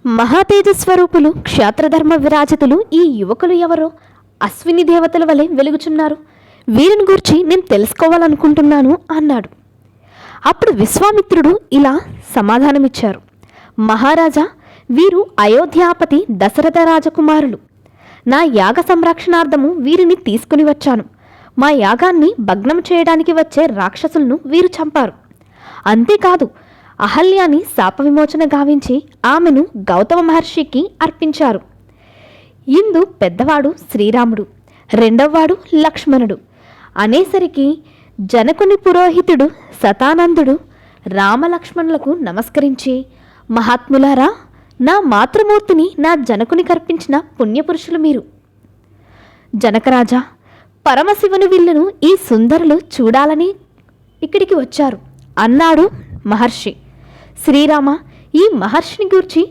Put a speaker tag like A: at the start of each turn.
A: మహాతేజస్వరూపులు క్షాత్రధర్మ విరాజితులు ఈ యువకులు ఎవరో అశ్విని దేవతల వలె వెలుగుచున్నారు. వీరిని గూర్చి నేను తెలుసుకోవాలనుకుంటున్నాను అన్నాడు. అప్పుడు విశ్వామిత్రుడు ఇలా సమాధానమిచ్చారు. మహారాజా, వీరు అయోధ్యాపతి దశరథ రాజకుమారులు. నా యాగ సంరక్షణార్థము వీరిని తీసుకుని వచ్చాను. మా యాగాన్ని భగ్నం చేయడానికి వచ్చే రాక్షసులను వీరు చంపారు. అంతేకాదు, అహల్యాని శాప విమోచన గావించి ఆమెను గౌతమ మహర్షికి అర్పించారు. ఇందు పెద్దవాడు శ్రీరాముడు, రెండవవాడు లక్ష్మణుడు అనేసరికి జనకుని పురోహితుడు శతానందుడు రామలక్ష్మణులకు నమస్కరించి, మహాత్ములారా, నా మాతృమూర్తిని నా జనకుని కర్పించిన పుణ్యపురుషులు మీరు. జనకరాజా, పరమశివుని విల్లును ఈ సుందరులు చూడాలని ఇక్కడికి వచ్చారు అన్నాడు మహర్షి. శ్రీరామ, ఈ మహర్షిని గూర్చి